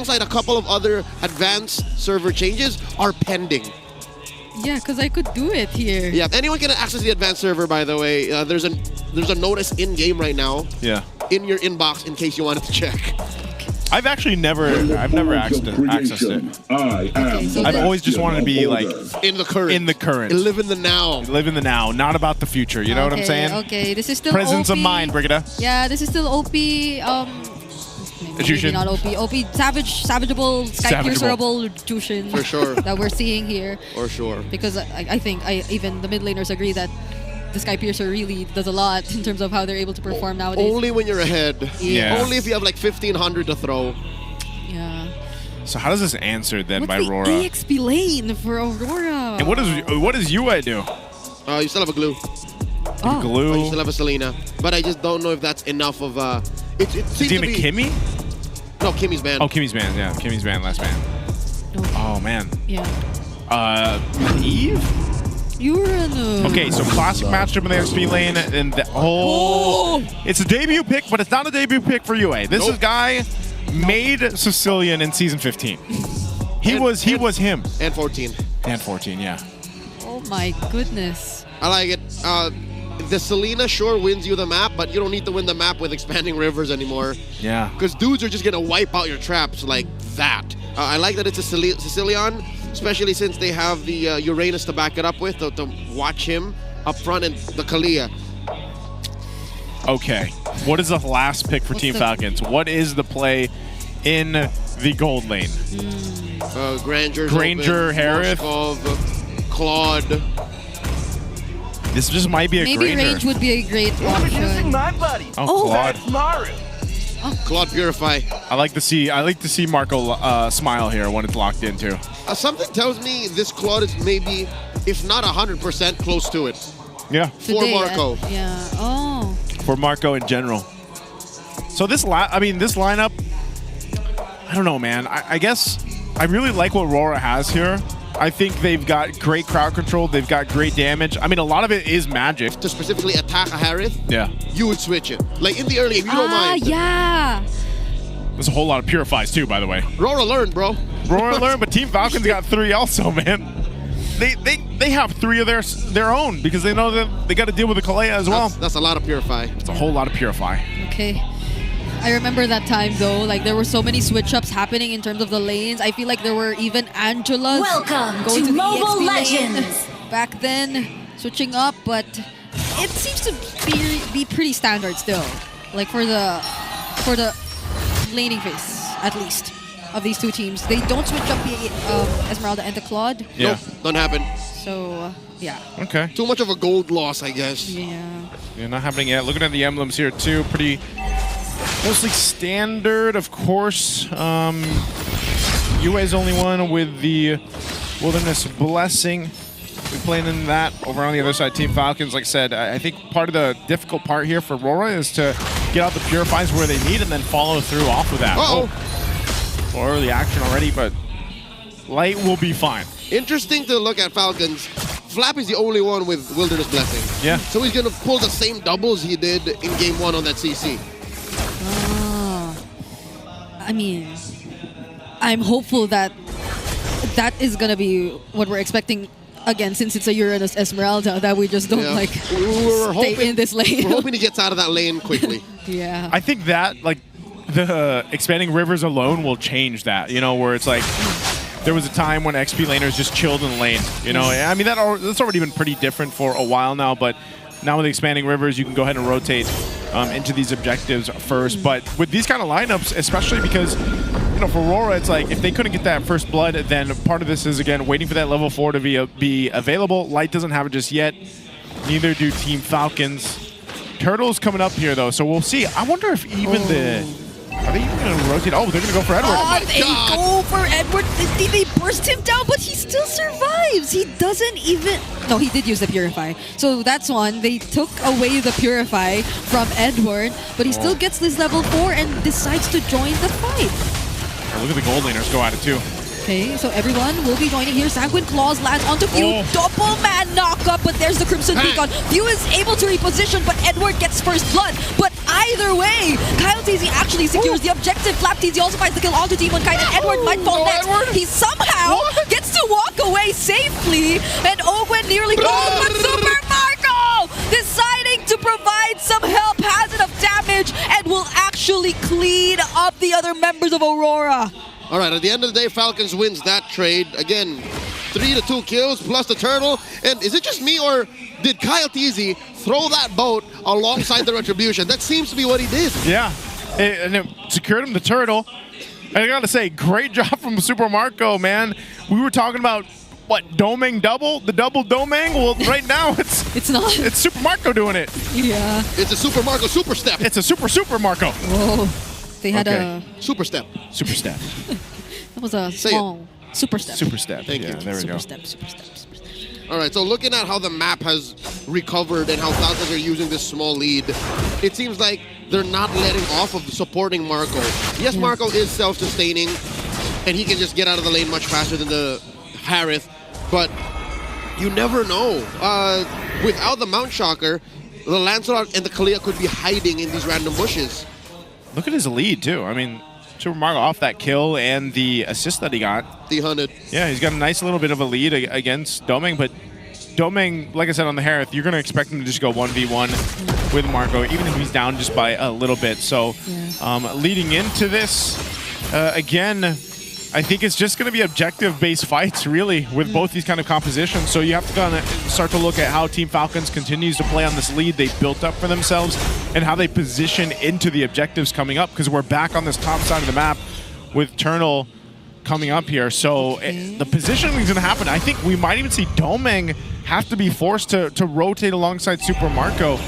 alongside a couple of other advanced server changes, are pending. Yeah, because I could do it here. Yeah, anyone can access the advanced server, by the way. There's a notice in-game right now. Yeah. In your inbox, in case you wanted to check. I've never accessed it. I've always just wanted to be like in the current. In the current. Live in the now. Live in the now, not about the future. You know what I'm saying? Okay, this is still Presence OP. of mind, Brigida. Yeah, this is still OP. Maybe not OP. OP, savageable, sky piercerable Jushin. For sure. That we're seeing here. For sure. Because I think even the mid laners agree that the Sky Piercer really does a lot in terms of how they're able to perform nowadays. Only when you're ahead. Yeah. Only if you have like 1,500 to throw. Yeah. So how does this answer then What's by the Aurora? EXP lane for Aurora? And what does UA do? You still have a glue. Glue. You still have a Selena. But I just don't know if that's enough of a... It seems to be... Kimmy? No, Kimmy's banned. Oh, Kimmy's banned. Yeah, Kimmy's banned. Last ban. Oh, man. Yeah. Eve? Uranus. Okay, so classic matchup in the XP lane, and it's a debut pick, but it's not a debut pick for UA. This is guy made Sicilian in season 15. He was him. And 14. And 14, yeah. Oh my goodness. I like it. The Selena sure wins you the map, but you don't need to win the map with expanding rivers anymore. Yeah. Because dudes are just gonna wipe out your traps like that. I like that it's a Sicilian, especially since they have the Uranus to back it up with, to watch him up front, and the Kalia. Okay, what is the last pick for Team Falcons? What is the play in the gold lane? Granger, Harith, Claude. This just might be a Maybe Granger. range would be a great option. Claude. Claude Purify. I like to see Marco smile here when it's locked into. Something tells me this Claude is maybe, if not 100%, close to it. Yeah. For Marco. Yeah. Oh. For Marco in general. So this lineup, I don't know, man. I guess I really like what Aurora has here. I think they've got great crowd control. They've got great damage. I mean, a lot of it is magic. To specifically attack a Harith, yeah, you would switch it. Like in the early game, you don't mind. Yeah. There's a whole lot of purifies too, by the way. Aurora learned, bro. Aurora learned, but Team Falcons got 3 also, man. They have 3 of their own because they know that they got to deal with the Kalea as well. That's a lot of purify. It's a whole lot of purify. Okay. I remember that time though, like there were so many switch-ups happening in terms of the lanes. I feel like there were even Angelas Welcome going to the Mobile EXP Legends lane back then, switching up, but it seems to be pretty standard still. Like for the laning phase, at least, of these two teams. They don't switch up the Esmeralda and the Claude. Yeah. Nope, don't happen. So, yeah. Okay. Too much of a gold loss, I guess. Yeah. Yeah, not happening yet. Looking at the emblems here too, pretty mostly standard, of course. UA's only one with the Wilderness Blessing. We're playing in that over on the other side. Team Falcons, like I said, I think part of the difficult part here for Aurora is to get out the Purifies where they need and then follow through off of that. Uh-oh. Early action already, but Light will be fine. Interesting to look at Falcons. Flap is the only one with Wilderness Blessing. Yeah. So he's going to pull the same doubles he did in game 1 on that CC. I mean, I'm hopeful that that is going to be what we're expecting again, since it's a Uranus Esmeralda, that we just don't like stay in this lane. We're hoping he gets out of that lane quickly. Yeah. I think that, like, the expanding rivers alone will change that, you know, where it's like there was a time when XP laners just chilled in the lane, you know. I mean, that's already been pretty different for a while now, but now with the expanding rivers, you can go ahead and rotate into these objectives first. But with these kind of lineups, especially because, you know, for Aurora, it's like if they couldn't get that first blood, then part of this is, again, waiting for that level 4 to be available. Light doesn't have it just yet. Neither do Team Falcons. Turtle's coming up here, though, so we'll see. I wonder if even are they even going to rotate? Oh, they're going to go for Edward. They go for Edward. They burst him down, but he still survives. He doesn't even... No, he did use the Purify. So that's one. They took away the Purify from Edward, but he still gets this level 4 and decides to join the fight. Oh, look at the gold laners go at it, too. Okay, so everyone will be joining here. Sanguine Claws lands onto View. Double man knockup, but there's the Crimson Beacon. View is able to reposition, but Edward gets first blood. But either way. Kyle TZ actually secures the objective. Flap TZ also finds the kill onto Demon Kite, and Edward might fall next. Edward. He somehow gets to walk away safely, and Ogwen nearly falls, but Super Marco deciding to provide some help, has enough damage, and will actually clean up the other members of Aurora. All right, at the end of the day, Falcons wins that trade. Again, 3 to 2 kills plus the turtle. And is it just me, or did Kyle TZ throw that boat alongside the Retribution? That seems to be what he did. Yeah, and it secured him the turtle. And I gotta say, great job from Super Marco, man. We were talking about, what, Doming double? The double Doming? Well, right now It's not. it's Super Marco doing it. Yeah. It's a Super Marco super step. It's a Super Marco. Whoa. They had Okay. Super step. Super step. that was a Say small super step. Super step. Thank yeah, you. there we Super go. step, super step, super step. All right, so looking at how the map has recovered and how Falcons are using this small lead, it seems like they're not letting off of supporting Marco. Yes, Marco is self-sustaining, and he can just get out of the lane much faster than the Harith, but you never know. Without the Mount Shocker, the Lancelot and the Kalia could be hiding in these random bushes. Look at his lead, too. I mean, Super Marco off that kill and the assist that he got. The 100. Yeah, he's got a nice little bit of a lead against Doming, but Doming, like I said on the Harith, you're going to expect him to just go 1v1 with Marco, even if he's down just by a little bit. So leading into this, again, I think it's just going to be objective-based fights, really, with both these kind of compositions. So you have to kind of start to look at how Team Falcons continues to play on this lead they built up for themselves and how they position into the objectives coming up, because we're back on this top side of the map with Turnal coming up here. So the positioning is going to happen. I think we might even see Doming have to be forced to rotate alongside Super Marco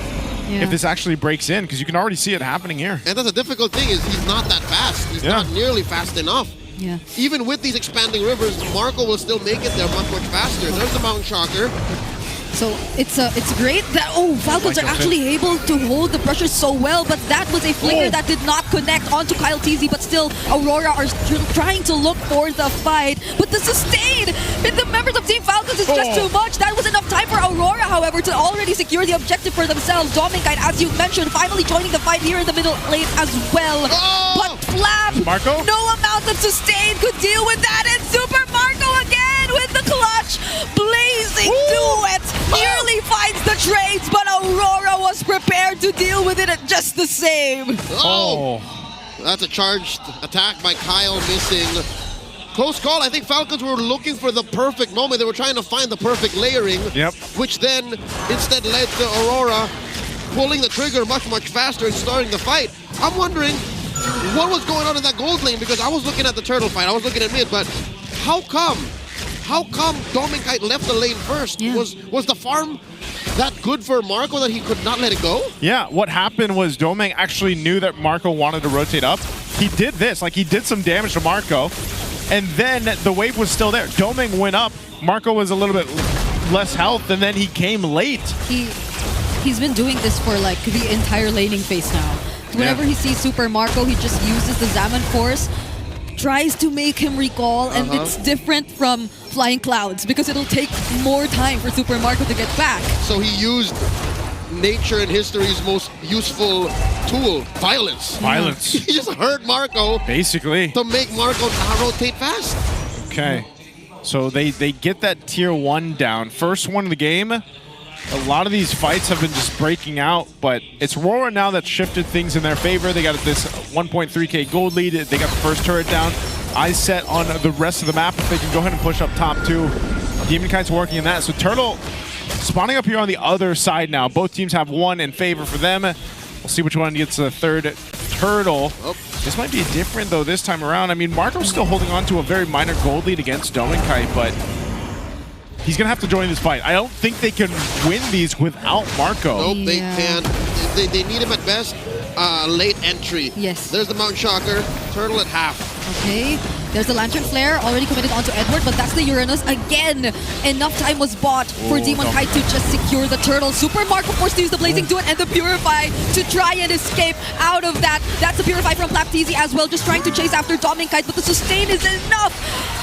if this actually breaks in, because you can already see it happening here. And that's a difficult thing, is he's not that fast. He's not nearly fast enough. Yeah. Even with these expanding rivers, Marco will still make it there much faster. There's the Mount Shocker. So it's great that Falcons are actually able to hold the pressure so well, but that was a flicker that did not connect onto Kyle TZ, but still Aurora are trying to look for the fight. But the sustain in the members of Team Falcons is just too much. That was enough time for Aurora, however, to already secure the objective for themselves. Dominkite, as you mentioned, finally joining the fight here in the middle lane as well. But Flap, Marco? no amount of sustain could deal with that, and Super Marco again with the clutch, blazing duet. Nearly finds the trades, but Aurora was prepared to deal with it just the same. That's a charged attack by Kyle, missing. Close call. I think Falcons were looking for the perfect moment. They were trying to find the perfect layering, which then instead led to Aurora pulling the trigger much faster and starting the fight. I'm wondering what was going on in that gold lane, because I was looking at the turtle fight. I was looking at mid, but how come Dominkite left the lane first? Was the farm that good for Marco that he could not let it go? Yeah, what happened was Doming actually knew that Marco wanted to rotate up. He did this, like he did some damage to Marco, and then the wave was still there. Doming went up, Marco was a little bit less health, and then he came late. He's been doing this for like the entire laning phase now. Whenever he sees Super Marco, he just uses the Zaman Force, tries to make him recall, and it's different from Flying Clouds because it'll take more time for Super Marco to get back. So he used nature and history's most useful tool, violence. Violence. He just hurt Marco. Basically. To make Marco not rotate fast. Okay. So they get that tier 1 down. First one of the game. A lot of these fights have been just breaking out, but it's Aurora now that shifted things in their favor. They got this 1.3k gold lead. They got the first turret down. Eyes set on the rest of the map if they can go ahead and push up top too. Demon Kite's working in that. So Turtle spawning up here on the other side now. Both teams have one in favor for them. We'll see which one gets the third turtle. This might be different though this time around. I mean, Marco's still holding on to a very minor gold lead against Dominkite, but he's going to have to join this fight. I don't think they can win these without Marco. Nope, they can't. They need him at best. Late entry. Yes. There's the Mount Shocker. Turtle at half. Okay. There's the Lantern Flare already committed onto Edward, but that's the Uranus. Again, enough time was bought for Demon Kite to just secure the turtle. Super Marco forced to use the Blazing Duet and the Purify to try and escape out of that. That's the Purify from Flap TZ as well, just trying to chase after Dominkite, but the sustain is enough.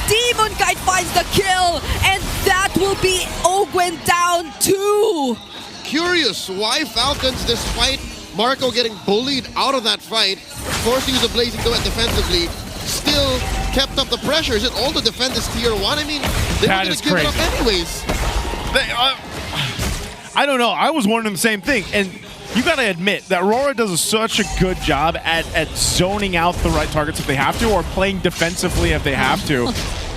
Demon Kite finds the kill, and that will be Ogwen down 2. Curious why Falcons, despite Marco getting bullied out of that fight, forced to use a blazing duet defensively, still kept up the pressure. Is it all the defend is tier 1? I mean, they were going to give it up anyways. I don't know. I was wondering the same thing. And you got to admit that Aurora does such a good job at zoning out the right targets if they have to, or playing defensively if they have to.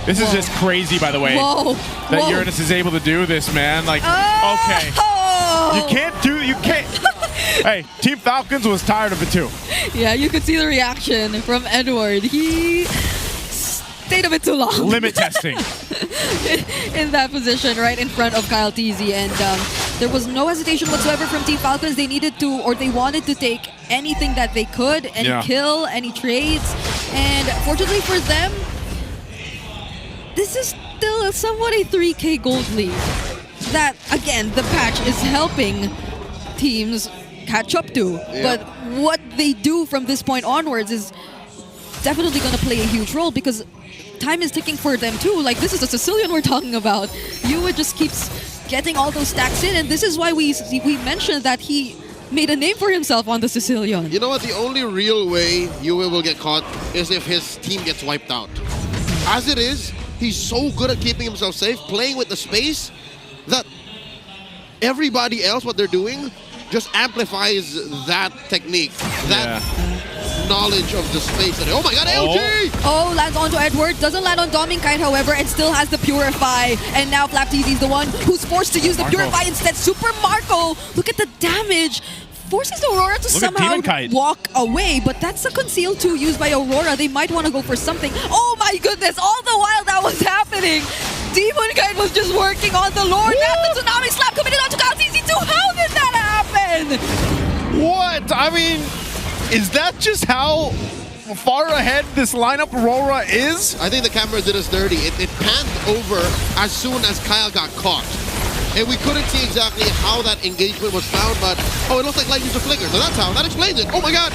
This is just crazy, by the way, that Uranus is able to do this, man. Like, okay. You can't. Hey, Team Falcons was tired of it too. Yeah, you could see the reaction from Edward. He stayed a bit too long. Limit testing. In that position, right in front of Kyle TZ. And there was no hesitation whatsoever from Team Falcons. They needed to, or they wanted to take anything that they could, any kill, any trades. And fortunately for them, this is still somewhat a 3K gold lead. That, again, the patch is helping teams catch up to. But what they do from this point onwards is definitely going to play a huge role, because time is ticking for them too. Like, this is a Sicilian we're talking about. Yua just keeps getting all those stacks in, and this is why we mentioned that he made a name for himself on the Sicilian. You know what? The only real way Yua will get caught is if his team gets wiped out. As it is, he's so good at keeping himself safe, playing with the space, that everybody else, what they're doing, just amplifies that technique, that knowledge of the space. Oh my god, LG! Oh, lands onto Edward, doesn't land on Dominkite, however, and still has the Purify. And now FlapTZ is the one who's forced to use the Purify instead. Super Marco, look at the damage. Forces Aurora to somehow walk away, but that's a conceal 2 used by Aurora. They might want to go for something. Oh my goodness, all the while that was happening, Demon Kite was just working on the Lord. Now the Tsunami Slap committed onto KyleTZ too. How did that happen? What? I mean, is that just how far ahead this lineup Aurora is? I think the camera did us dirty. It panned over as soon as Kyle got caught. And we couldn't see exactly how that engagement was found, but it looks like light used a flicker, so that's how. That explains it. Oh my god!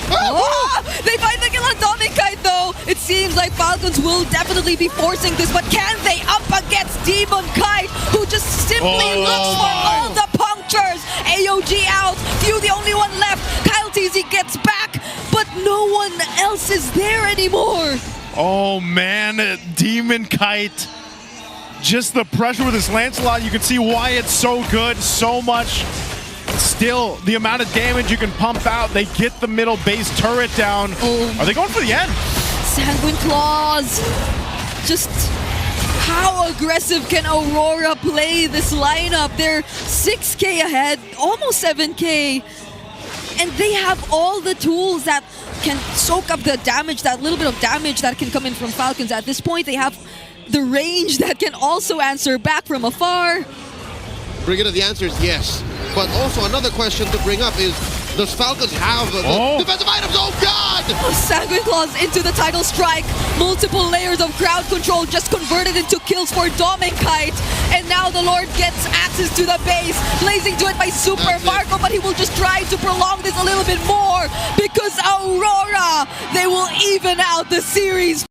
They find the kill on Dominkite though. It seems like Falcons will definitely be forcing this, but can they up against Demon Kite, who just simply looks for all the punctures? AOG out, Few the only one left. Kyle TZ gets back, but no one else is there anymore. Oh man, Demon Kite. Just the pressure with this Lancelot, you can see why it's so good, so much. Still, the amount of damage you can pump out, they get the middle base turret down. Are they going for the end? Sanguine Claws. Just how aggressive can Aurora play this lineup? They're 6K ahead, almost 7K. And they have all the tools that can soak up the damage, that little bit of damage that can come in from Falcons. At this point, they have the range that can also answer back from afar. Brigitte, the answer is yes. But also another question to bring up is, does Falcons have the defensive items? Oh god! Sanguine Claws into the title strike. Multiple layers of crowd control just converted into kills for Dominkite. And now the Lord gets access to the base. Blazing to it by Super Marco, but he will just try to prolong this a little bit more, because Aurora, they will even out the series.